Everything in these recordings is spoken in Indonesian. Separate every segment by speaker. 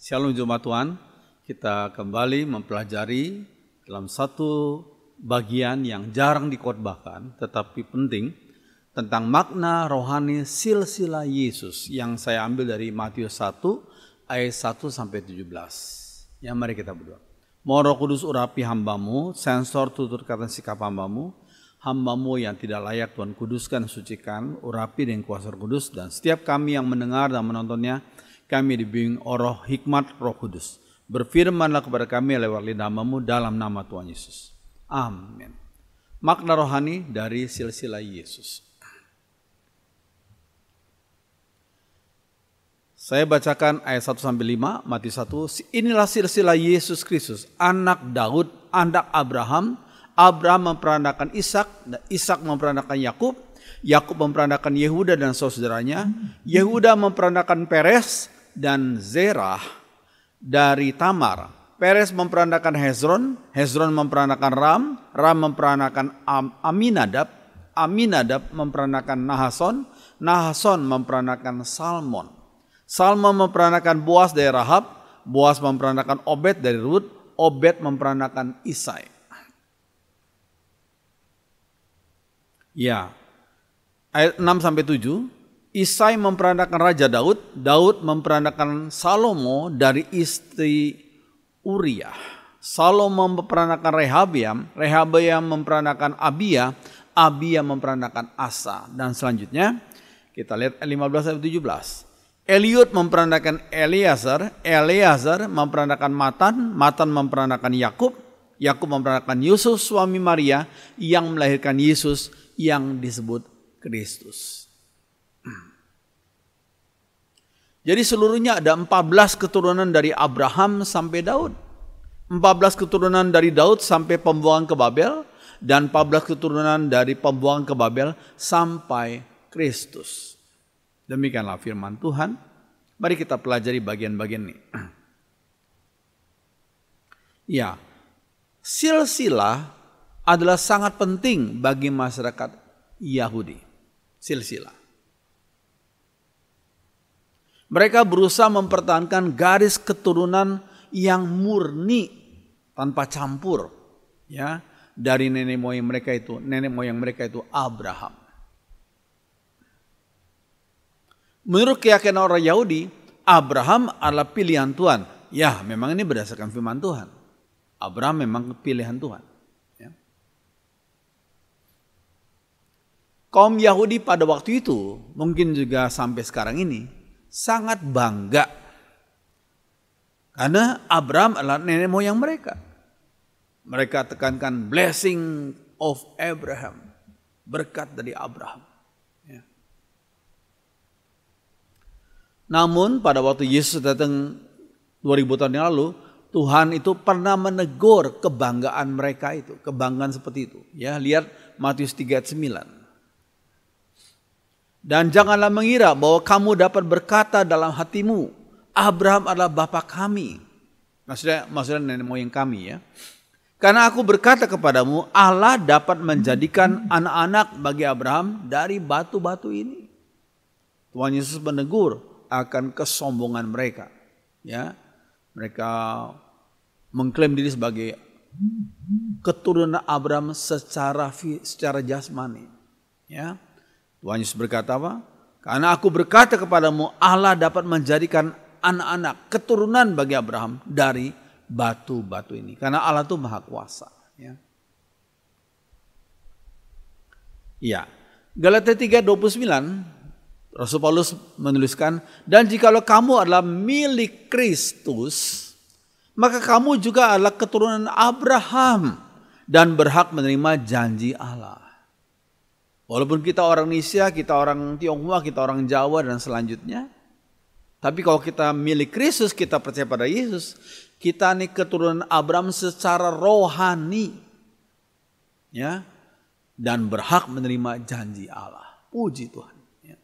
Speaker 1: Shalom Jemaat Tuhan, kita kembali mempelajari dalam satu bagian yang jarang dikhotbahkan tetapi penting tentang makna rohani silsilah Yesus yang saya ambil dari Matius 1 ayat 1 sampai 17. Ya, mari kita berdoa. Mohon Roh Kudus urapi hambamu, sensor tutur kata sikap hambamu yang tidak layak Tuhan kuduskan, sucikan, urapi dengan kuasa Roh Kudus, dan setiap kami yang mendengar dan menontonnya, kami dibimbing roh hikmat Roh Kudus. Berfirmanlah kepada kami lewat lidah hambamu dalam nama Tuhan Yesus. Amin. Makna rohani dari silsilah Yesus. Saya bacakan ayat 1 sampai 5, Matius 1. Inilah silsilah Yesus Kristus, anak Daud, anak Abraham. Abraham memperandakan Ishak, dan Ishak memperandakan Yakub. Yakub memperandakan Yehuda dan saudaranya. Yehuda memperandakan Peres dan Zerah dari Tamar. Peres memperandakan Hezron, Hezron memperandakan Ram, Ram memperandakan Aminadab, Aminadab memperandakan Nahason, Nahason memperandakan Salmon. Salmon memperandakan Boas dari Rahab, Boas memperandakan Obed dari Rut, Obed memperandakan Isai. Ya, ayat 6 sampai 7. Isai memperandakan Raja Daud, Daud memperandakan Salomo dari istri Uriah. Salomo memperandakan Rehabeam, Rehabeam memperandakan Abia, Abia memperandakan Asa. Dan selanjutnya kita lihat 15 sampai 17. Eliud memperandakan Eleazar, Eleazar memperandakan Matan, Matan memperandakan Yakub, Yakub memperandakan Yusuf suami Maria yang melahirkan Yesus yang disebut Kristus. Jadi seluruhnya ada 14 keturunan dari Abraham sampai Daud. 14 keturunan dari Daud sampai pembuangan ke Babel. Dan 14 keturunan dari pembuangan ke Babel sampai Kristus. Demikianlah firman Tuhan. Mari kita pelajari bagian-bagian ini. Ya, silsilah adalah sangat penting bagi masyarakat Yahudi. Silsilah. Mereka berusaha mempertahankan garis keturunan yang murni tanpa campur, ya, dari nenek moyang mereka itu Abraham. Menurut keyakinan orang Yahudi, Abraham adalah pilihan Tuhan. Ya, memang ini berdasarkan firman Tuhan. Abraham memang pilihan Tuhan. Ya. Kaum Yahudi pada waktu itu, mungkin juga sampai sekarang ini, sangat bangga karena Abraham adalah nenek moyang mereka. Mereka tekankan blessing of Abraham, berkat dari Abraham. Ya. Namun pada waktu Yesus datang 2000 tahun yang lalu, Tuhan itu pernah menegur kebanggaan mereka itu, kebanggaan seperti itu. Ya, lihat Matius 3 ayat 9. Dan janganlah mengira bahwa kamu dapat berkata dalam hatimu, Abraham adalah bapa kami. Maksudnya nenek moyang kami, ya. Karena aku berkata kepadamu, Allah dapat menjadikan anak-anak bagi Abraham dari batu-batu ini. Tuhan Yesus menegur akan kesombongan mereka. Ya, mereka mengklaim diri sebagai keturunan Abraham secara jasmani. Ya. Tuhan Yesus berkata apa? Karena aku berkata kepadamu, Allah dapat menjadikan anak-anak keturunan bagi Abraham dari batu-batu ini. Karena Allah itu maha kuasa. Ya. Ya. Galatia 3:29, Rasul Paulus menuliskan, dan jikalau kamu adalah milik Kristus, maka kamu juga adalah keturunan Abraham dan berhak menerima janji Allah. Walaupun kita orang Indonesia, kita orang Tionghoa, kita orang Jawa dan selanjutnya. Tapi kalau kita milik Kristus, kita percaya pada Yesus, kita ini keturunan Abraham secara rohani. Ya. Dan berhak menerima janji Allah. Puji Tuhan. Ya.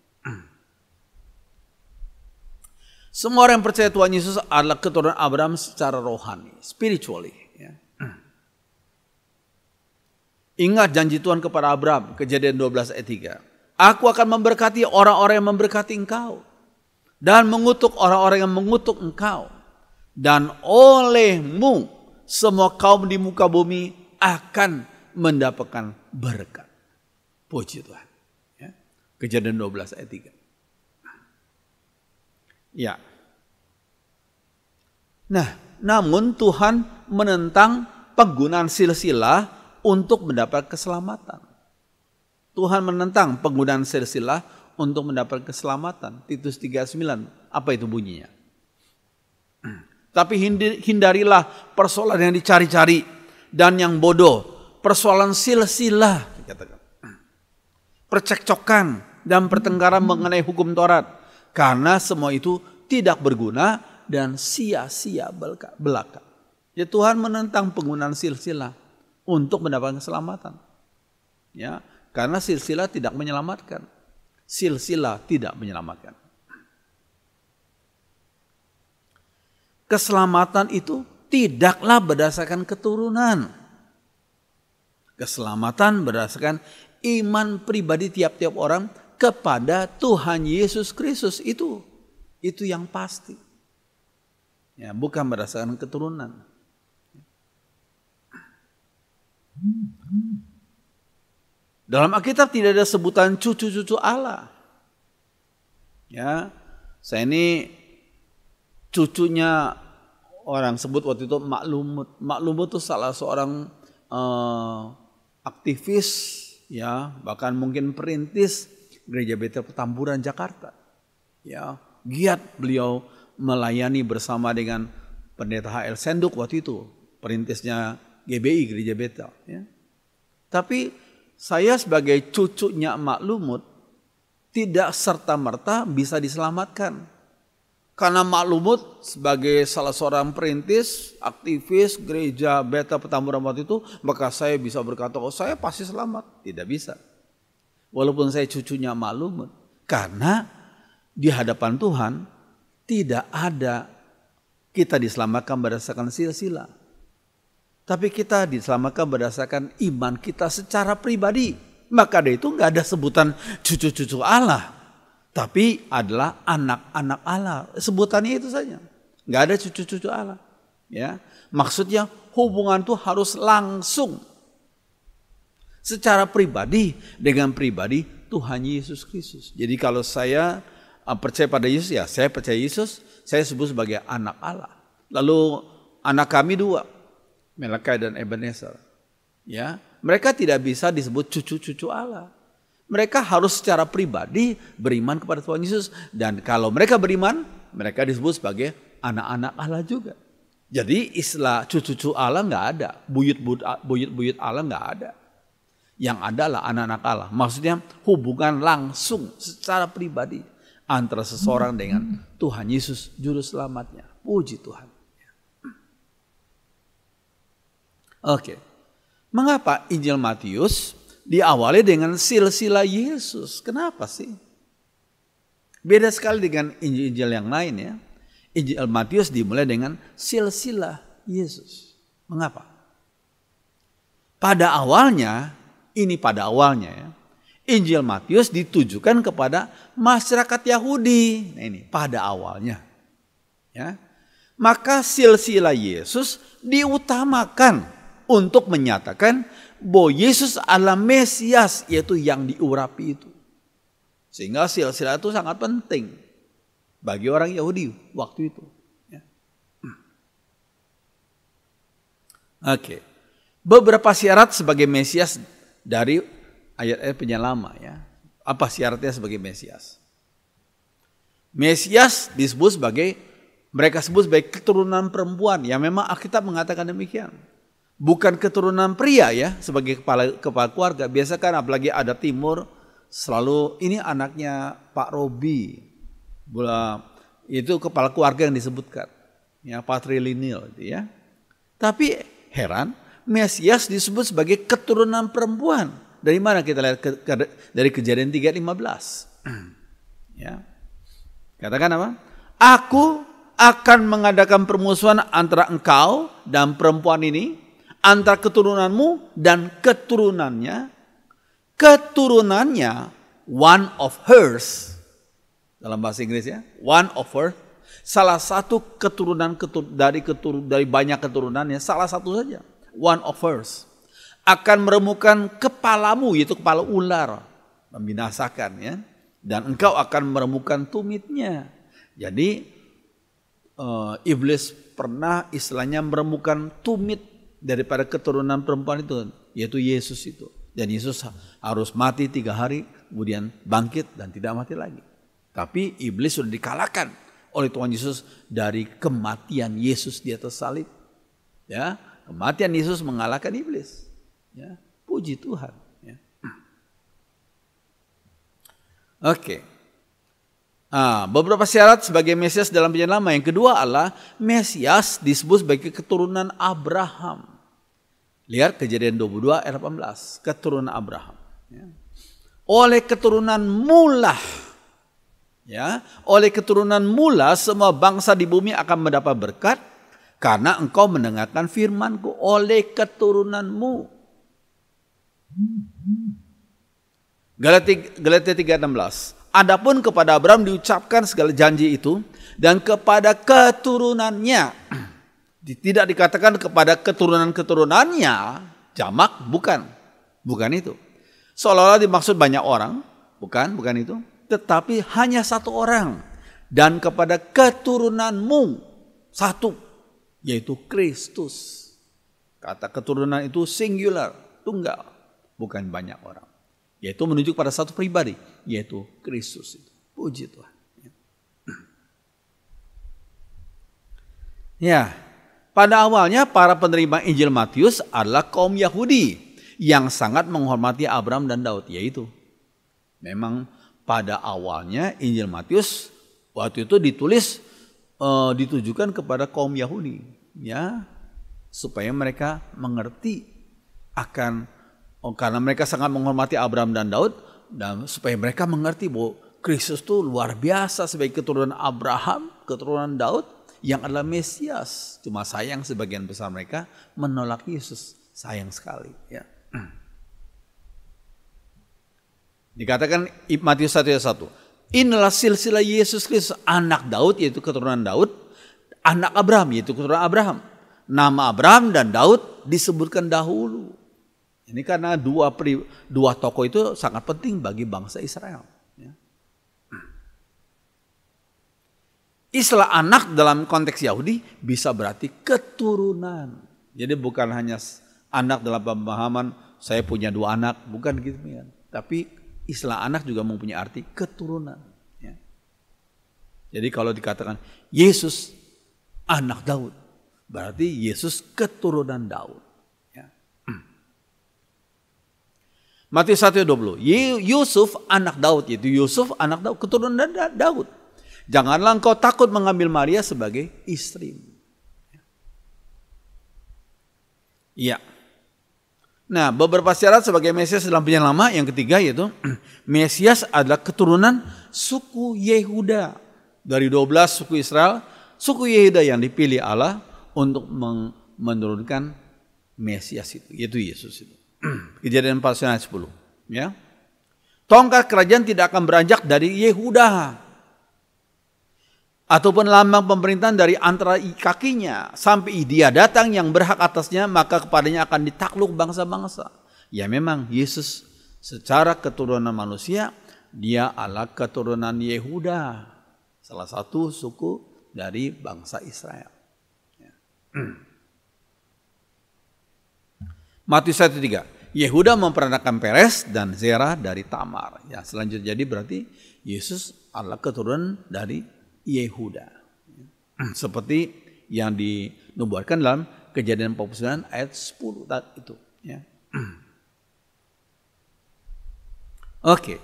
Speaker 1: Semua orang yang percaya Tuhan Yesus adalah keturunan Abraham secara rohani, spiritually. Ya. Ingat janji Tuhan kepada Abraham, Kejadian 12 ayat 3. Aku akan memberkati orang-orang yang memberkati engkau, dan mengutuk orang-orang yang mengutuk engkau. Dan olehmu semua kaum di muka bumi akan mendapatkan berkat. Puji Tuhan. Ya. Kejadian 12 ayat 3. Ya. Nah, namun Tuhan menentang penggunaan silsilah untuk mendapat keselamatan. Tuhan menentang penggunaan silsilah untuk mendapat keselamatan. Titus 3:9. Apa itu bunyinya? Tapi hindarilah persoalan yang dicari-cari dan yang bodoh. Persoalan silsilah. Percekcokan dan pertengkaran mengenai hukum Taurat. Karena semua itu tidak berguna dan sia-sia belaka. Ya, Tuhan menentang penggunaan silsilah untuk mendapatkan keselamatan. Ya, karena silsilah tidak menyelamatkan. Silsilah tidak menyelamatkan. Keselamatan itu tidaklah berdasarkan keturunan. Keselamatan berdasarkan iman pribadi tiap-tiap orang kepada Tuhan Yesus Kristus. Itu yang pasti. Ya, bukan berdasarkan keturunan. Dalam Alkitab tidak ada sebutan cucu-cucu Allah. Ya, saya ini cucunya orang sebut waktu itu Maklumut. Maklumut itu salah seorang aktivis, ya, bahkan mungkin perintis Gereja Betel Petamburan Jakarta. Ya, giat beliau melayani bersama dengan Pendeta H.L. Senduk waktu itu, perintisnya GBI Gereja Betel. Ya. Tapi saya sebagai cucunya Maklumut tidak serta-merta bisa diselamatkan. Karena Maklumut sebagai salah seorang perintis, aktivis Gereja Betel Petamburan waktu itu, maka saya bisa berkata, oh saya pasti selamat. Tidak bisa. Walaupun saya cucunya Maklumut. Karena di hadapan Tuhan tidak ada kita diselamatkan berdasarkan silsilah. Tapi kita diselamatkan berdasarkan iman kita secara pribadi. Maka dari itu nggak ada sebutan cucu-cucu Allah. Tapi adalah anak-anak Allah. Sebutannya itu saja. Nggak ada cucu-cucu Allah. Ya, maksudnya hubungan itu harus langsung. Secara pribadi dengan pribadi Tuhan Yesus Kristus. Jadi kalau saya percaya pada Yesus, ya saya percaya Yesus, saya sebut sebagai anak Allah. Lalu anak kami dua, Melakai dan Ebenezer. Ya, mereka tidak bisa disebut cucu-cucu Allah. Mereka harus secara pribadi beriman kepada Tuhan Yesus. Dan kalau mereka beriman, mereka disebut sebagai anak-anak Allah juga. Jadi istilah cucu-cucu Allah nggak ada. Buyut-buyut Allah nggak ada. Yang ada adalah anak-anak Allah. Maksudnya hubungan langsung secara pribadi antara seseorang dengan Tuhan Yesus Juru Selamatnya. Puji Tuhan. Oke. Mengapa Injil Matius diawali dengan silsilah Yesus? Kenapa sih? Beda sekali dengan Injil-Injil yang lain ya. Injil Matius dimulai dengan silsilah Yesus. Mengapa? Pada awalnya ya, Injil Matius ditujukan kepada masyarakat Yahudi. Nah ini pada awalnya. Ya. Maka silsilah Yesus diutamakan untuk menyatakan bahwa Yesus adalah Mesias, yaitu yang diurapi itu. Sehingga silsilah itu sangat penting bagi orang Yahudi waktu itu. Ya. Oke. Beberapa syarat sebagai Mesias dari ayat-ayat penyelama ya. Apa syaratnya sebagai Mesias? Mesias disebut sebagai, mereka sebut sebagai keturunan perempuan. Ya memang Alkitab mengatakan demikian. Bukan keturunan pria ya sebagai kepala keluarga. Biasa kan apalagi ada timur selalu ini anaknya Pak Robi. Itu kepala keluarga yang disebutkan. Ya patrilineal gitu ya. Tapi heran, Mesias disebut sebagai keturunan perempuan. Dari mana kita lihat dari Kejadian 3:15. Ya. Katakan apa? Aku akan mengadakan permusuhan antara engkau dan perempuan ini, antara keturunanmu dan keturunannya. Keturunannya one of hers. Dalam bahasa Inggris ya, one of her. salah satu dari banyak keturunannya, salah satu saja, one of first, akan meremukkan kepalamu, yaitu kepala ular, membinasakan ya, dan engkau akan meremukkan tumitnya. Jadi iblis pernah istilahnya meremukkan tumit daripada keturunan perempuan itu, yaitu Yesus itu. Dan Yesus harus mati 3 hari, kemudian bangkit dan tidak mati lagi. Tapi iblis sudah dikalahkan oleh Tuhan Yesus dari kematian Yesus di atas salib. Ya, kematian Yesus mengalahkan iblis. Ya, puji Tuhan. Ya. Oke. Beberapa syarat sebagai Mesias dalam Perjanjian Lama. Yang kedua adalah Mesias disebut sebagai keturunan Abraham. Lihat Kejadian 22 ayat 18, keturunan Abraham. Ya. Oleh keturunan mulah, ya, oleh keturunan mula semua bangsa di bumi akan mendapat berkat karena engkau mendengarkan firman-Ku oleh keturunanmu. Galatia 3:16. Adapun kepada Abraham diucapkan segala janji itu dan kepada keturunannya. Tidak dikatakan kepada keturunan-keturunannya, jamak, bukan itu. Seolah-olah dimaksud banyak orang, bukan itu. Tetapi hanya satu orang. Dan kepada keturunanmu, satu, yaitu Kristus. Kata keturunan itu singular, tunggal, bukan banyak orang. Yaitu menunjuk pada satu pribadi, yaitu Kristus itu. Puji Tuhan. Ya, pada awalnya para penerima Injil Matius adalah kaum Yahudi yang sangat menghormati Abraham dan Daud, yaitu memang pada awalnya Injil Matius waktu itu ditujukan kepada kaum Yahudi, ya, supaya mereka mengerti karena mereka sangat menghormati Abraham dan Daud, dan supaya mereka mengerti bahwa Kristus itu luar biasa sebagai keturunan Abraham, keturunan Daud, yang adalah Mesias. Cuma sayang sebagian besar mereka menolak Yesus. Sayang sekali. Ya. Dikatakan Matius 1:1. Inilah silsilah Yesus Kristus, anak Daud, yaitu keturunan Daud. Anak Abraham, yaitu keturunan Abraham. Nama Abraham dan Daud disebutkan dahulu. Ini karena dua tokoh itu sangat penting bagi bangsa Israel. Istilah anak dalam konteks Yahudi bisa berarti keturunan. Jadi bukan hanya anak dalam pemahaman saya punya 2 anak, bukan gitu ya. Tapi istilah anak juga mempunyai arti keturunan. Ya. Jadi kalau dikatakan Yesus anak Daud, berarti Yesus keturunan Daud. Ya. Matius 1:20, Yusuf anak Daud, yaitu Yusuf anak Daud, keturunan Daud. Janganlah engkau takut mengambil Maria sebagai istri. Iya. Nah, beberapa syarat sebagai Mesias dalam Perjanjian Lama. Yang ketiga yaitu Mesias adalah keturunan suku Yehuda. Dari 12 suku Israel, suku Yehuda yang dipilih Allah untuk menurunkan Mesias itu, yaitu Yesus itu. Kejadian 4 ayat 10. Ya. Tongkat kerajaan tidak akan beranjak dari Yehuda, ataupun lambang pemerintahan dari antara kakinya, sampai dia datang yang berhak atasnya, maka kepadanya akan ditakluk bangsa-bangsa. Ya memang Yesus secara keturunan manusia, dia adalah keturunan Yehuda, salah satu suku dari bangsa Israel. Ya. Matius 1:3, Yehuda memperanakan Peres dan Zerah dari Tamar. Ya, selanjutnya jadi berarti Yesus adalah keturunan dari Yehuda. Seperti yang dinubuatkan dalam Kejadian 49 ayat 10 itu. Ya. Oke.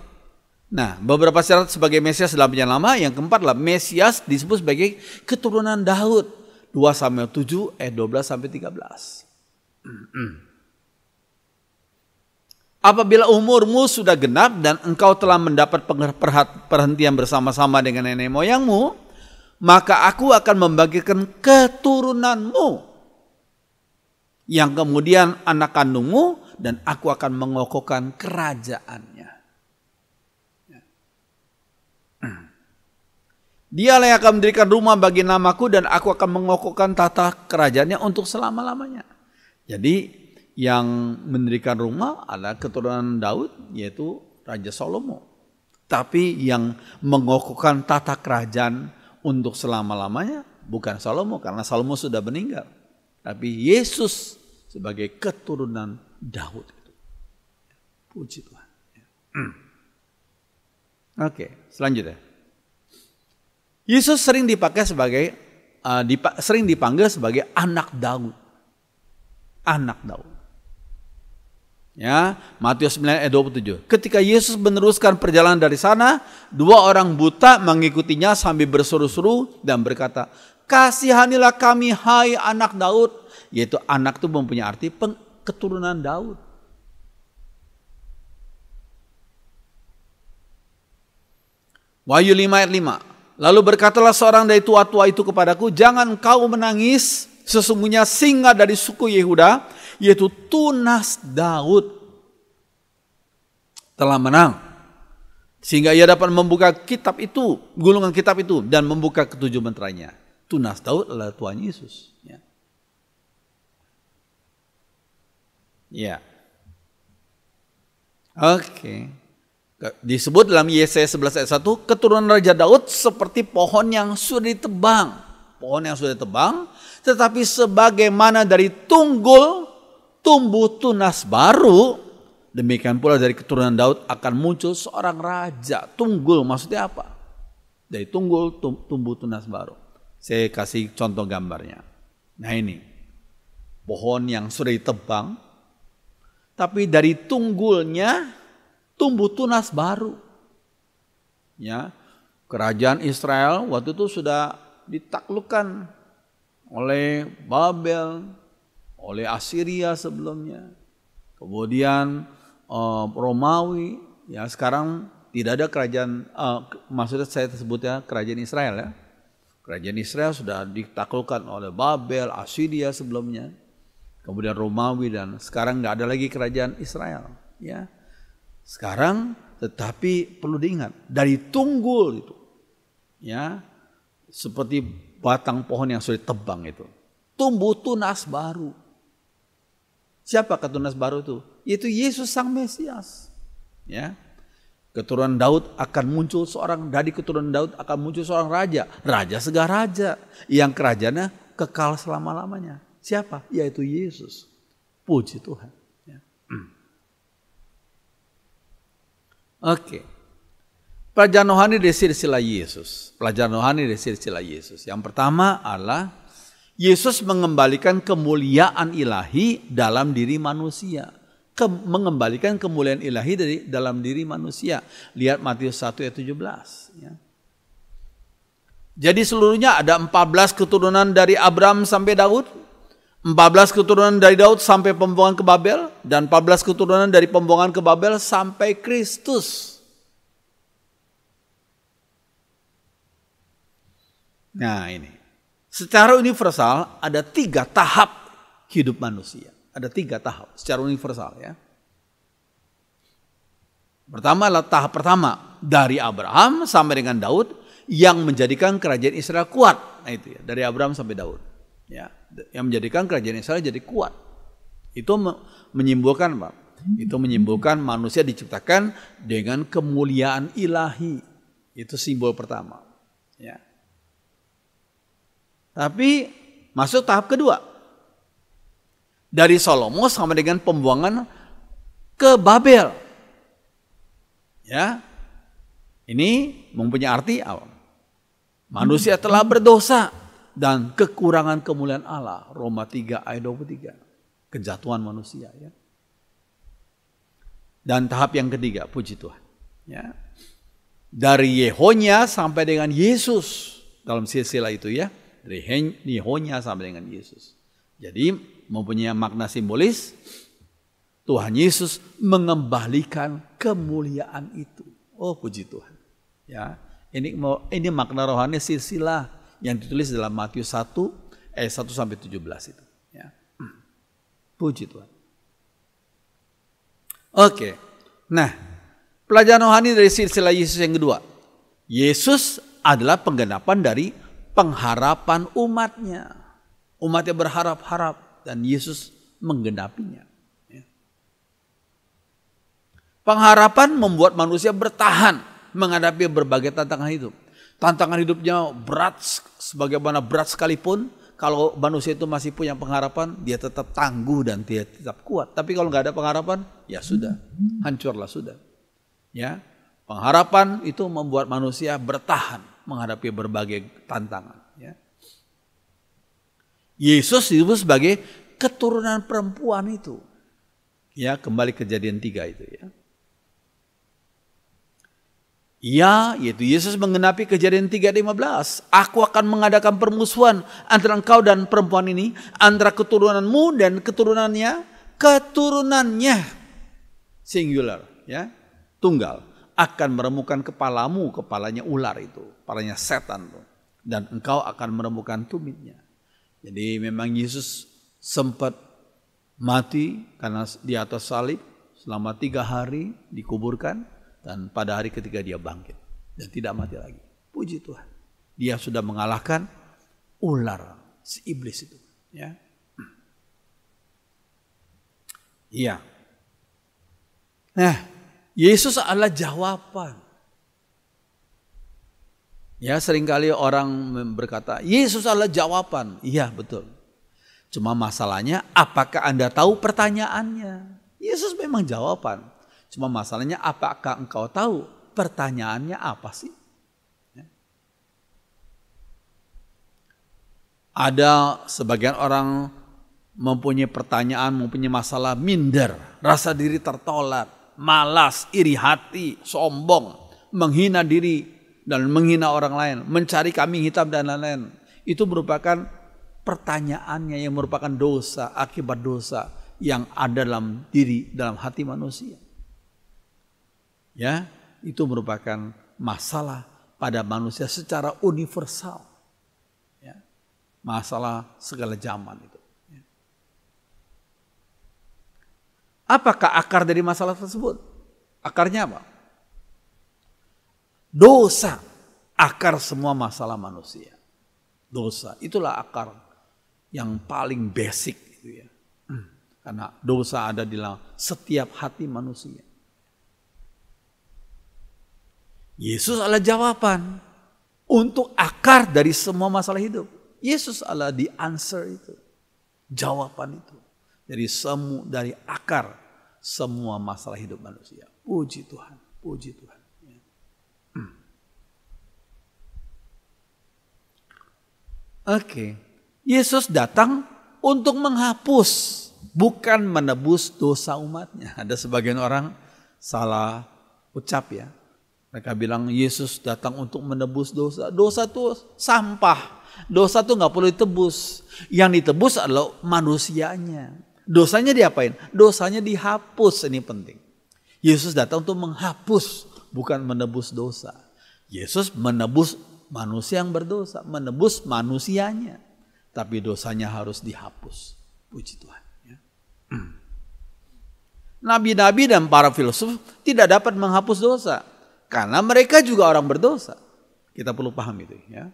Speaker 1: Nah, beberapa syarat sebagai Mesias dalam Perjanjian Lama. Yang keempat adalah Mesias disebut sebagai keturunan Daud. 2 Samuel 7 ayat 12-13. Apabila umurmu sudah genap dan engkau telah mendapat perhentian bersama-sama dengan nenek moyangmu, maka aku akan membangkitkan keturunanmu yang kemudian anak kandungmu, dan aku akan mengokohkan kerajaannya. Dialah yang akan mendirikan rumah bagi namaku dan aku akan mengokohkan tata kerajaannya untuk selama-lamanya. Jadi yang mendirikan rumah adalah keturunan Daud, yaitu Raja Salomo. Tapi yang mengokohkan tata kerajaan untuk selama-lamanya bukan Salomo, karena Salomo sudah meninggal. Tapi Yesus sebagai keturunan Daud. Puji Tuhan. Oke, selanjutnya. Yesus sering dipakai sebagai sering dipanggil sebagai anak Daud. Anak Daud. Ya, Matius 9 ayat 27. Ketika Yesus meneruskan perjalanan dari sana, 2 orang buta mengikutinya sambil berseru-seru dan berkata, "Kasihanilah kami, hai anak Daud." Yaitu anak itu mempunyai arti keturunan Daud. Wahyu 5 ayat 5. Lalu berkatalah seorang dari tua-tua itu kepadaku, "Jangan kau menangis, sesungguhnya singa dari suku Yehuda, yaitu tunas Daud, telah menang. Sehingga ia dapat membuka kitab itu, gulungan kitab itu, dan membuka ketujuh menteranya." Tunas Daud adalah Tuhan Yesus. Ya. Oke. Disebut dalam Yesaya 11 ayat 1, keturunan Raja Daud seperti pohon yang sudah ditebang. Pohon yang sudah ditebang, tetapi sebagaimana dari tunggul tumbuh tunas baru, demikian pula dari keturunan Daud akan muncul seorang raja. Tunggul maksudnya apa? Dari tunggul tumbuh tunas baru. Saya kasih contoh gambarnya. Nah ini, pohon yang sudah ditebang, tapi dari tunggulnya tumbuh tunas baru. Ya, kerajaan Israel waktu itu sudah ditaklukkan oleh Babel, oleh Assyria sebelumnya. Kemudian Romawi, ya sekarang tidak ada kerajaan, maksudnya saya sebutnya kerajaan Israel ya. Kerajaan Israel sudah ditaklukkan oleh Babel, Assyria sebelumnya. Kemudian Romawi dan sekarang nggak ada lagi kerajaan Israel. Ya, sekarang tetapi perlu diingat dari tunggul itu, ya seperti batang pohon yang sudah ditebang itu, tumbuh tunas baru. Siapakah tunas baru itu? Yaitu Yesus Sang Mesias. Ya, keturunan Daud akan muncul seorang, dari keturunan Daud akan muncul seorang raja, raja segala raja, yang kerajaannya kekal selama-lamanya. Siapa? Yaitu Yesus. Puji Tuhan. Ya. Oke. Pelajaran rohani dari silsilah Yesus. Pelajaran rohani dari silsilah Yesus. Yang pertama adalah Yesus mengembalikan kemuliaan ilahi dalam diri manusia. Mengembalikan kemuliaan ilahi dari dalam diri manusia. Lihat Matius 1 ayat 17. Ya. Jadi seluruhnya ada 14 keturunan dari Abraham sampai Daud. 14 keturunan dari Daud sampai pembuangan ke Babel. Dan 14 keturunan dari pembuangan ke Babel sampai Kristus. Nah ini. Secara universal ada 3 tahap hidup manusia. Ada 3 tahap secara universal ya. Pertama adalah tahap pertama. Dari Abraham sampai dengan Daud. Yang menjadikan kerajaan Israel kuat. Nah itu ya. Dari Abraham sampai Daud. Ya, yang menjadikan kerajaan Israel jadi kuat. Itu menyimbolkan apa? Itu menyimbolkan manusia diciptakan dengan kemuliaan ilahi. Itu simbol pertama. Ya. Tapi masuk tahap kedua. Dari Salomo sampai dengan pembuangan ke Babel. Ya. Ini mempunyai arti apa? Manusia telah berdosa dan kekurangan kemuliaan Allah. Roma 3 ayat 23. Kejatuhan manusia ya. Dan tahap yang ketiga, puji Tuhan. Ya. Dari Yehonia sampai dengan Yesus. Dalam silsilah itu ya. Dari Yehonia sampai dengan Yesus. Jadi mempunyai makna simbolis. Tuhan Yesus mengembalikan kemuliaan itu. Oh puji Tuhan. Ya. Ini makna rohani silsilah yang ditulis dalam Matius 1 ayat 1 sampai 17 itu. Ya. Puji Tuhan. Oke. Nah, pelajaran rohani dari silsilah Yesus yang kedua. Yesus adalah penggenapan dari pengharapan umatnya. Umatnya berharap-harap dan Yesus menggenapinya. Pengharapan membuat manusia bertahan menghadapi berbagai tantangan hidup. Tantangan hidupnya berat, sebagaimana berat sekalipun, kalau manusia itu masih punya pengharapan, dia tetap tangguh dan dia tetap kuat. Tapi kalau nggak ada pengharapan, ya sudah, hancurlah sudah. Ya, pengharapan itu membuat manusia bertahan menghadapi berbagai tantangan. Ya. Yesus disebut sebagai keturunan perempuan itu. Ya, kembali Kejadian 3 itu ya. Ya, yaitu Yesus menggenapi Kejadian 3:15. Aku akan mengadakan permusuhan antara engkau dan perempuan ini, antara keturunanmu dan keturunannya, singular, ya, tunggal, akan meremukkan kepalamu, kepalanya ular itu, kepalanya setan tuh, dan engkau akan meremukkan tumitnya. Jadi memang Yesus sempat mati karena di atas salib selama 3 hari dikuburkan. Dan pada hari ketiga dia bangkit dan tidak mati lagi. Puji Tuhan. Dia sudah mengalahkan ular, si iblis itu. Ya. Iya. Nah, Yesus adalah jawaban. Ya, seringkali orang berkata, Yesus adalah jawaban. Iya, betul. Cuma masalahnya, apakah Anda tahu pertanyaannya? Yesus memang jawaban. Cuma masalahnya apakah engkau tahu pertanyaannya apa sih? Ya. Ada sebagian orang mempunyai pertanyaan, mempunyai masalah minder, rasa diri tertolak, malas, iri hati, sombong, menghina diri dan menghina orang lain, mencari kambing hitam dan lain-lain. Itu merupakan pertanyaannya yang merupakan dosa, akibat dosa yang ada dalam diri, dalam hati manusia. Ya, itu merupakan masalah pada manusia secara universal. Ya, masalah segala zaman itu. Ya. Apakah akar dari masalah tersebut? Akarnya apa? Dosa, akar semua masalah manusia. Dosa, itulah akar yang paling basic itu ya. Karena dosa ada di dalam setiap hati manusia. Yesus adalah jawaban untuk akar dari semua masalah hidup. Yesus adalah the answer itu. Jawaban itu. Dari akar semua masalah hidup manusia. Puji Tuhan, puji Tuhan. Oke. Yesus datang untuk menghapus, bukan menebus dosa umatnya. Ada sebagian orang salah ucap ya. Mereka bilang Yesus datang untuk menebus dosa. Dosa itu sampah. Dosa itu gak perlu ditebus. Yang ditebus adalah manusianya. Dosanya diapain? Dosanya dihapus. Ini penting. Yesus datang untuk menghapus, bukan menebus dosa. Yesus menebus manusia yang berdosa. Menebus manusianya. Tapi dosanya harus dihapus. Puji Tuhan. Nabi-nabi dan para filsuf tidak dapat menghapus dosa. Karena mereka juga orang berdosa. Kita perlu paham itu ya.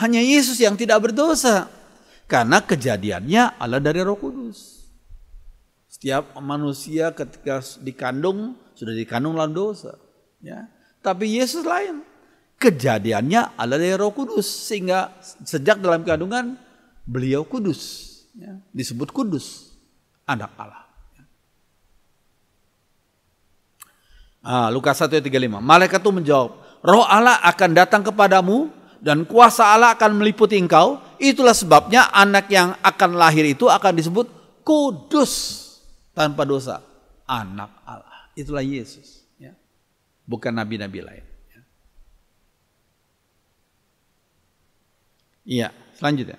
Speaker 1: Hanya Yesus yang tidak berdosa. Karena kejadiannya adalah dari Roh Kudus. Setiap manusia ketika dikandung, sudah dikandung dalam dosa. Ya. Tapi Yesus lain. Kejadiannya adalah dari Roh Kudus. Sehingga sejak dalam kandungan, beliau kudus. Ya. Disebut kudus. Anak Allah. Lukas 1:35. Malaikat itu menjawab, Roh Allah akan datang kepadamu dan kuasa Allah akan meliputi engkau. Itulah sebabnya anak yang akan lahir itu akan disebut kudus tanpa dosa. Anak Allah. Itulah Yesus. Ya. Bukan nabi-nabi lain. Ya. Iya, selanjutnya.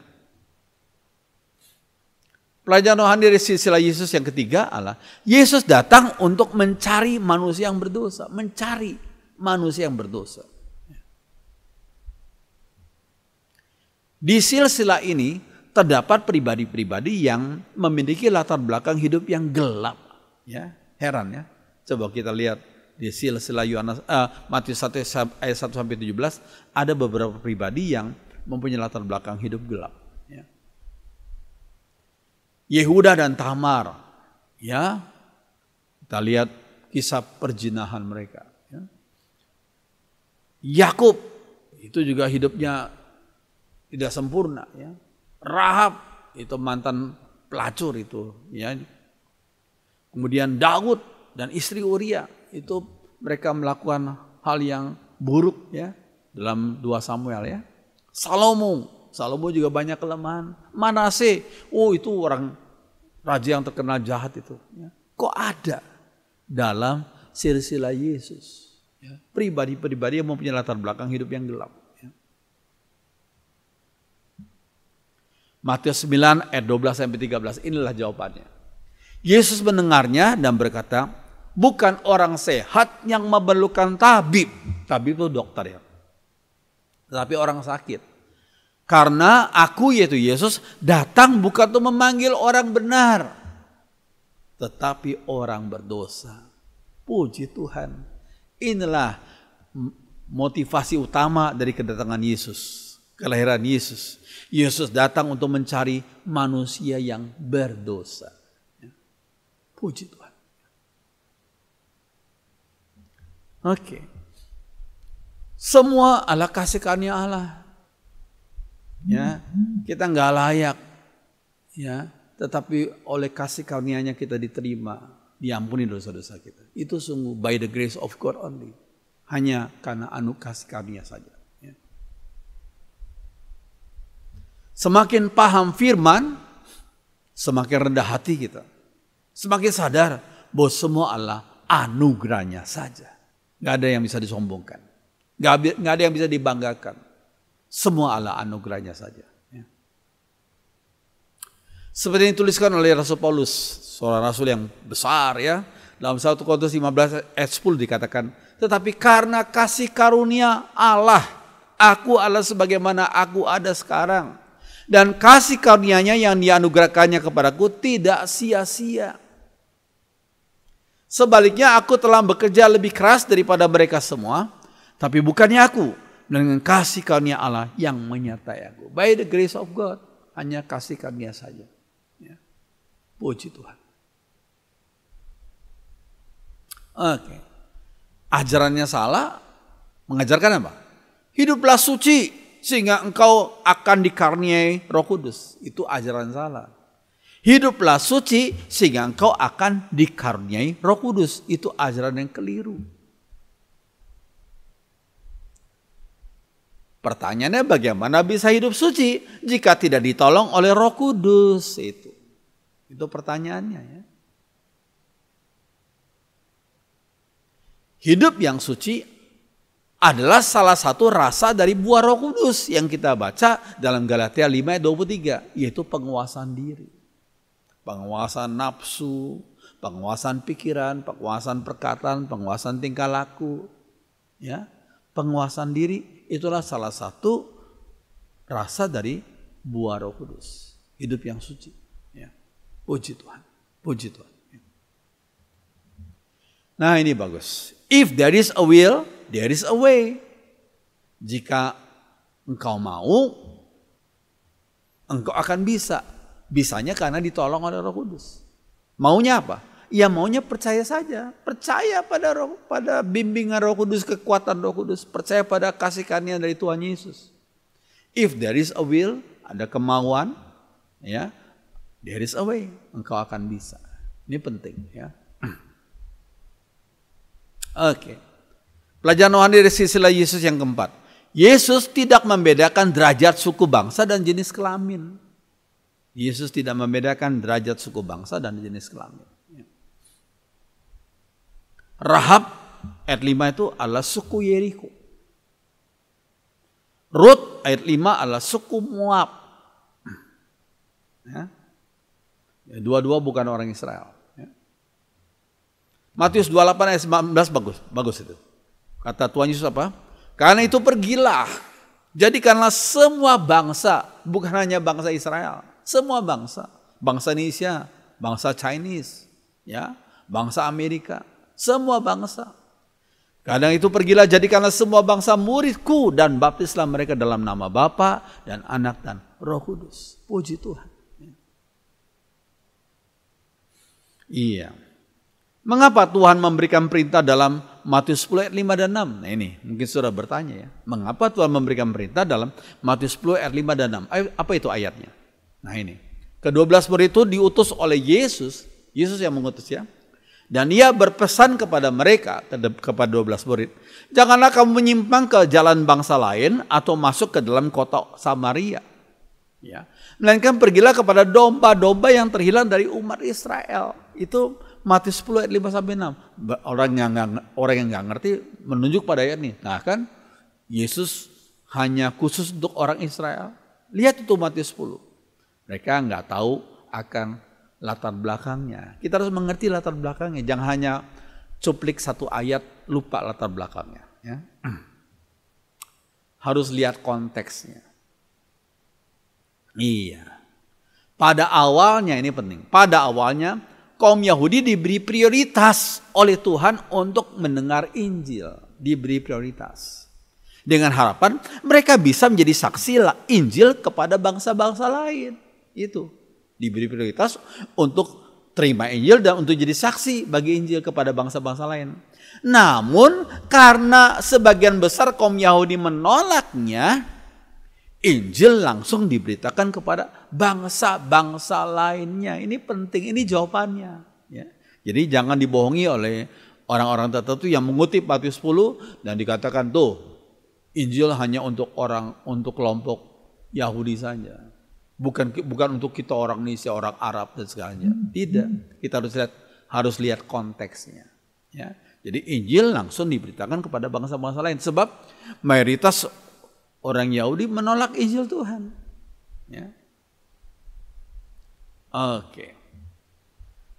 Speaker 1: Pelajaran rohani dari silsilah Yesus yang ketiga adalah Yesus datang untuk mencari manusia yang berdosa. Mencari manusia yang berdosa. Di silsilah ini terdapat pribadi-pribadi yang memiliki latar belakang hidup yang gelap. Ya, heran ya. Coba kita lihat di silsilah Matius 1 ayat 1 sampai 17 ada beberapa pribadi yang mempunyai latar belakang hidup gelap. Ya. Yehuda dan Tamar, ya, kita lihat kisah perjinahan mereka. Ya. Yakub itu juga hidupnya tidak sempurna. Ya. Rahab itu mantan pelacur itu. Ya. Kemudian Daud dan istri Uria itu mereka melakukan hal yang buruk ya dalam 2 Samuel ya. Salomo juga banyak kelemahan. Manase, itu orang raja yang terkenal jahat itu. Ya. Kok ada dalam silsilah Yesus? Ya. Pribadi-pribadi yang mempunyai latar belakang hidup yang gelap. Ya. Matius 9 ayat 12 sampai 13 inilah jawabannya. Yesus mendengarnya dan berkata, bukan orang sehat yang memerlukan tabib. Tabib itu dokter ya. Tetapi orang sakit. Karena aku yaitu Yesus datang bukan untuk memanggil orang benar. Tetapi orang berdosa. Puji Tuhan. Inilah motivasi utama dari kedatangan Yesus. Kelahiran Yesus. Yesus datang untuk mencari manusia yang berdosa. Puji Tuhan. Oke. Semua adalah kasih karunia Allah. Ya, kita nggak layak. Ya, tetapi oleh kasih karunia-Nya kita diterima, diampuni dosa-dosa kita. Itu sungguh by the grace of God only. Hanya karena kasih karunia saja. Ya. Semakin paham firman, semakin rendah hati kita. Semakin sadar bahwa semua Allah anugerahnya saja. Gak ada yang bisa disombongkan. Gak ada yang bisa dibanggakan. Semua Allah anugerahnya saja. Ya. Seperti yang dituliskan oleh Rasul Paulus. Seorang rasul yang besar ya. Dalam 1 Korintus 15 ayat 10 dikatakan. Tetapi karena kasih karunia Allah. Aku Allah sebagaimana aku ada sekarang. Dan kasih karunia-Nya yang dianugerahkannya kepadaku tidak sia-sia. Sebaliknya aku telah bekerja lebih keras daripada mereka semua. Tapi bukannya aku. Dengan kasih karunia Allah yang menyertai aku. By the grace of God. Hanya kasih karunia saja. Ya. Puji Tuhan. Oke. Ajarannya salah. Mengajarkan apa? Hiduplah suci. Sehingga engkau akan dikaruniai Roh Kudus. Itu ajaran salah. Hiduplah suci sehingga engkau akan dikaruniai Roh Kudus. Itu ajaran yang keliru. Pertanyaannya bagaimana bisa hidup suci jika tidak ditolong oleh Roh Kudus? Itu pertanyaannya ya. Hidup yang suci adalah salah satu rasa dari buah Roh Kudus yang kita baca dalam Galatia 5 ayat 23, yaitu penguasaan diri. Penguasaan nafsu, penguasaan pikiran, penguasaan perkataan, penguasaan tingkah laku. Ya, penguasaan diri itulah salah satu rasa dari buah Roh Kudus. Hidup yang suci. Ya. Puji Tuhan. Puji Tuhan. Nah ini bagus. If there is a will, there is a way. Jika engkau mau, engkau akan bisa. Bisanya karena ditolong oleh Roh Kudus. Maunya apa? Ya maunya percaya saja. Percaya pada bimbingan Roh Kudus, kekuatan Roh Kudus. Percaya pada kasih karunia dari Tuhan Yesus. If there is a will, ada kemauan, ya, there is a way. Engkau akan bisa. Ini penting, ya. Oke. Pelajaran rohani dari silsilah Yesus yang keempat. Yesus tidak membedakan derajat suku bangsa dan jenis kelamin. Yesus tidak membedakan derajat suku bangsa dan jenis kelamin. Rahab ayat 5 itu adalah suku Yeriko. Rut ayat 5 adalah suku Moab. Ya. Dua-dua bukan orang Israel. Ya. Matius 28 ayat 19 bagus itu. Kata Tuhan Yesus apa? Karena itu pergilah. Jadikanlah semua bangsa, bukan hanya bangsa Israel. Semua bangsa, bangsa Indonesia, bangsa Chinese, ya, bangsa Amerika, semua bangsa Kadang itu pergilah jadikanlah semua bangsa muridku dan baptislah mereka dalam nama Bapa dan Anak dan Roh Kudus. Puji Tuhan. Iya. Mengapa Tuhan memberikan perintah dalam Matius 10 ayat 5 dan 6? Nah ini mungkin saudara bertanya ya. Mengapa Tuhan memberikan perintah dalam Matius 10 ayat 5 dan 6? Apa itu ayatnya? Nah ini. Ke-12 murid itu diutus oleh Yesus. Yesus yang mengutus ya. Dan ia berpesan kepada mereka, kepada 12 murid. Janganlah kamu menyimpang ke jalan bangsa lain atau masuk ke dalam kota Samaria. Ya. Melainkan pergilah kepada domba-domba yang terhilang dari umat Israel. Itu Matius 10 ayat 5 sampai 6. Orang yang nggak ngerti menunjuk pada ayat ini. Nah kan Yesus hanya khusus untuk orang Israel. Lihat itu Matius 10. Mereka nggak tahu akan latar belakangnya. Kita harus mengerti latar belakangnya. Jangan hanya cuplik satu ayat lupa latar belakangnya. Ya. Harus lihat konteksnya. Iya. Pada awalnya ini penting. Pada awalnya kaum Yahudi diberi prioritas oleh Tuhan untuk mendengar Injil. Diberi prioritas. Dengan harapan mereka bisa menjadi saksi Injil kepada bangsa-bangsa lain. Itu. Diberi prioritas untuk terima Injil dan untuk jadi saksi bagi Injil kepada bangsa-bangsa lain. Namun karena sebagian besar kaum Yahudi menolaknya, Injil langsung diberitakan kepada bangsa-bangsa lainnya. Ini penting, ini jawabannya. Ya. Jadi jangan dibohongi oleh orang-orang tertentu yang mengutip Matius 10 dan dikatakan tuh Injil hanya untuk kelompok Yahudi saja. Bukan untuk kita orang Indonesia, orang Arab dan segalanya. Tidak. Kita harus lihat konteksnya. Ya. Jadi Injil langsung diberitakan kepada bangsa-bangsa lain. Sebab mayoritas orang Yahudi menolak Injil Tuhan. Ya. Oke.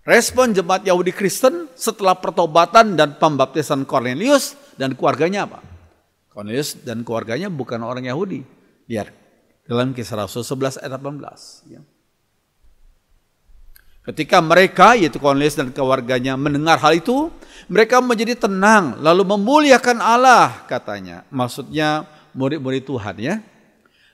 Speaker 1: Respon jemaat Yahudi Kristen setelah pertobatan dan pembaptisan Kornelius dan keluarganya apa? Kornelius dan keluarganya bukan orang Yahudi. Lihat. Dalam Kisah Rasul 11 ayat 18. Ya. Ketika mereka, yaitu Kornelius dan keluarganya mendengar hal itu, mereka menjadi tenang, lalu memuliakan Allah katanya. Maksudnya murid-murid Tuhan ya.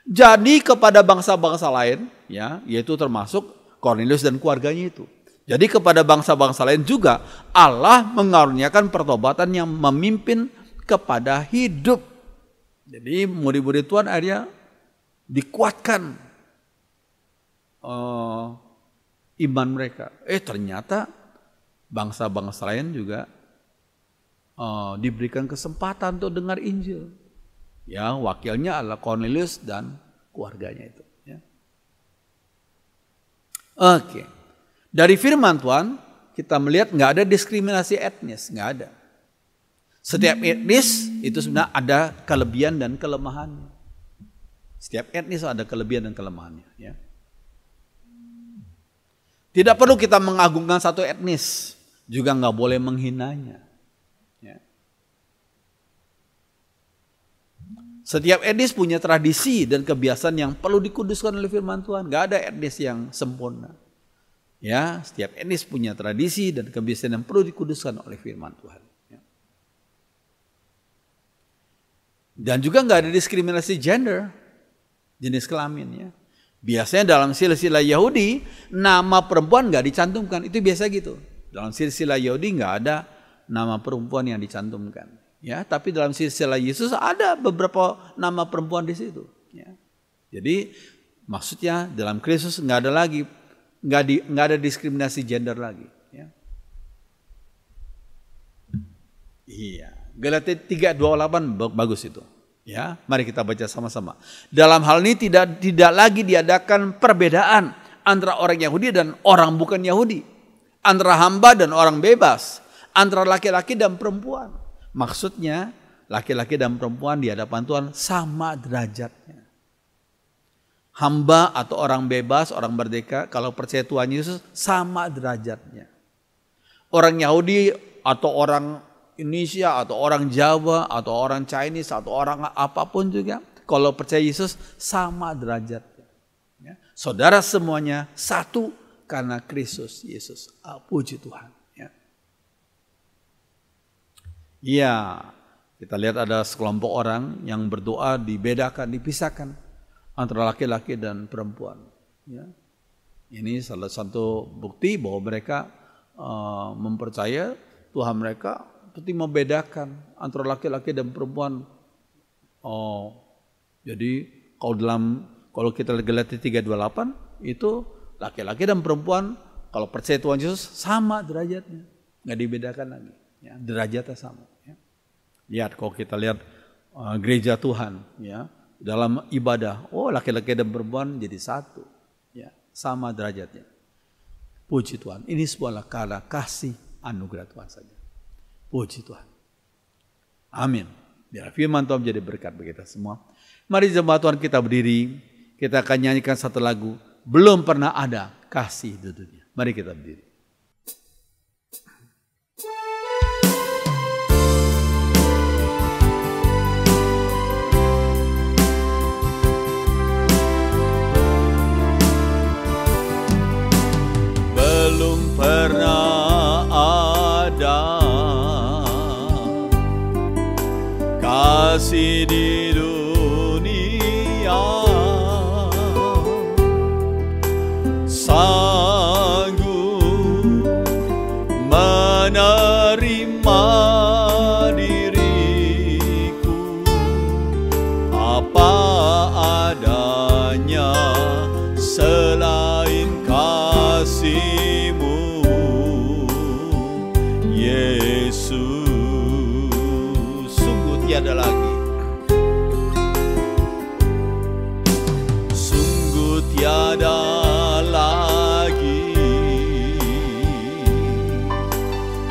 Speaker 1: Jadi kepada bangsa-bangsa lain, ya, yaitu termasuk Kornelius dan keluarganya itu. Jadi kepada bangsa-bangsa lain juga Allah mengaruniakan pertobatan yang memimpin kepada hidup. Jadi murid-murid Tuhan akhirnya dikuatkan iman mereka. Ternyata bangsa-bangsa lain juga diberikan kesempatan untuk dengar Injil. Ya, wakilnya adalah Kornelius dan keluarganya itu. Ya. Oke, dari firman Tuhan kita melihat nggak ada diskriminasi etnis, nggak ada. Setiap etnis itu sebenarnya ada kelebihan dan kelemahannya. Setiap etnis ada kelebihan dan kelemahannya. Ya. Tidak perlu kita mengagungkan satu etnis, juga nggak boleh menghinanya. Ya. Setiap etnis punya tradisi dan kebiasaan yang perlu dikuduskan oleh firman Tuhan. Nggak ada etnis yang sempurna. Ya, setiap etnis punya tradisi dan kebiasaan yang perlu dikuduskan oleh firman Tuhan. Ya. Dan juga nggak ada diskriminasi gender. Jenis kelamin ya. Biasanya dalam silsilah Yahudi nama perempuan nggak dicantumkan, itu biasa gitu. Dalam silsilah Yahudi nggak ada nama perempuan yang dicantumkan. Ya, tapi dalam silsilah Yesus ada beberapa nama perempuan di situ. Ya. Jadi maksudnya dalam Kristus nggak ada diskriminasi gender lagi. Ya. Iya, Galatia 3:28 bagus itu. Ya, mari kita baca sama-sama. Dalam hal ini tidak lagi diadakan perbedaan antara orang Yahudi dan orang bukan Yahudi, antara hamba dan orang bebas, antara laki-laki dan perempuan. Maksudnya laki-laki dan perempuan di hadapan Tuhan sama derajatnya. Hamba atau orang bebas, orang merdeka, kalau percaya Tuhan Yesus sama derajatnya. Orang Yahudi atau orang Indonesia atau orang Jawa atau orang Chinese atau orang apapun juga, kalau percaya Yesus sama derajatnya. Ya. Saudara semuanya satu karena Kristus Yesus. Puji Tuhan. Ya. Kita lihat ada sekelompok orang yang berdoa dibedakan, dipisahkan antara laki-laki dan perempuan. Ya. Ini salah satu bukti bahwa mereka mempercaya Tuhan mereka seperti membedakan antara laki-laki dan perempuan. Jadi kalau kita lihat Galatia 3:28 itu laki-laki dan perempuan kalau percaya Tuhan Yesus sama derajatnya, nggak dibedakan lagi. Ya, derajatnya sama. Ya. Lihat kalau kita lihat gereja Tuhan, ya dalam ibadah, laki-laki dan perempuan jadi satu, ya sama derajatnya. Puji Tuhan. Ini sebuah karena kasih anugerah Tuhan saja. Puji Tuhan. Amin. Biar firman Tuhan menjadi berkat bagi kita semua. Mari jemaat Tuhan kita berdiri. Kita akan nyanyikan satu lagu. Belum pernah ada kasih di dunia. Mari kita berdiri. Belum pernah ada kasih di dunia sanggup menerima diriku apa adanya selain kasih-Mu Yesus. Sungguh tiada lagi, sungguh tiada lagi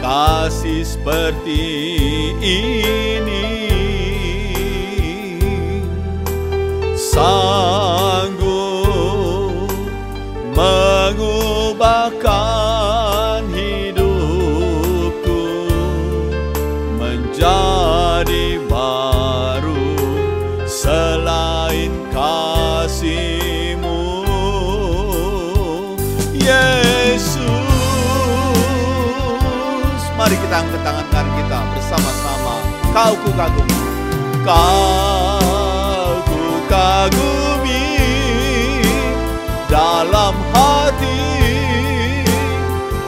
Speaker 1: kasih seperti ini, sanggup mengubahkan hidupku menjadi baru selain kasih-Mu Yesus. Mari kita angkat tangan kita bersama-sama. Kau ku kagumi, kau ku kagumi dalam hati,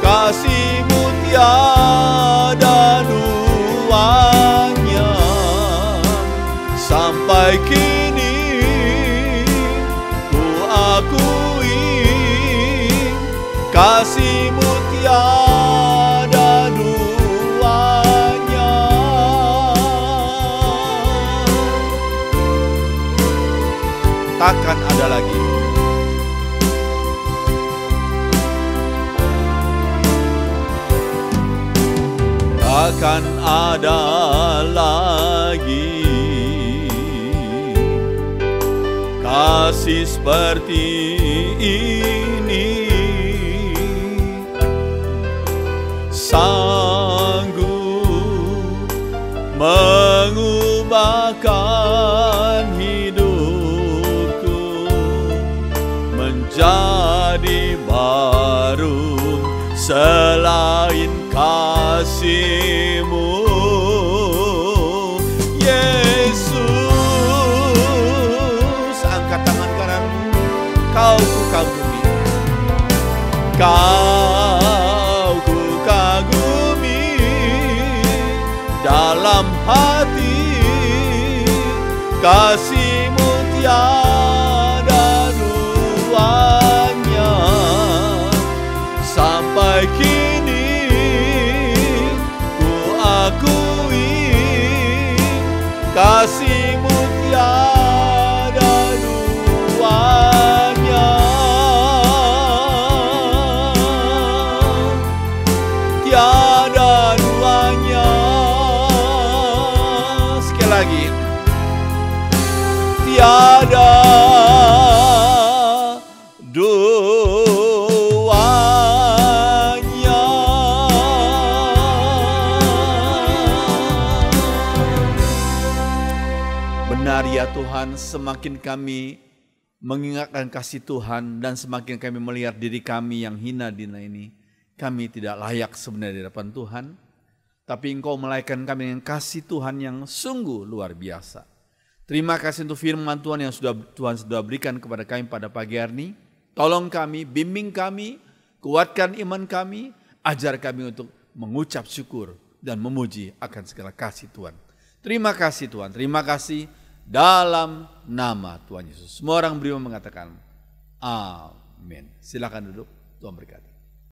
Speaker 1: kasih-Mu tiada duanya sampai kini ku akui kasih-Mu tiada duanya. Takkan ada lagi takkan ada lagi kasih seperti ini, sanggup mengubahkan hidupku menjadi baru selain kasih-Mu Yesus. Angkat tangan kananmu. Kau ku kagumi, kau ku kagumi dalam hati, kasih-Mu tiada duanya sampai kini ku akui kasih-Mu tiada duanya, tiada duanya. Sekali lagi, tiada duanya. Benar ya Tuhan, semakin kami mengingatkan kasih Tuhan dan semakin kami melihat diri kami yang hina dina ini, kami tidak layak sebenarnya di hadapan Tuhan. tapi Engkau melayani kami dengan kasih Tuhan yang sungguh luar biasa. Terima kasih untuk firman Tuhan yang Tuhan sudah berikan kepada kami pada pagi hari ini. Tolong kami, bimbing kami, kuatkan iman kami, ajar kami untuk mengucap syukur dan memuji akan segala kasih Tuhan. Terima kasih Tuhan, terima kasih dalam nama Tuhan Yesus. Semua orang beriman mengatakan amin. Silakan duduk, Tuhan berkati.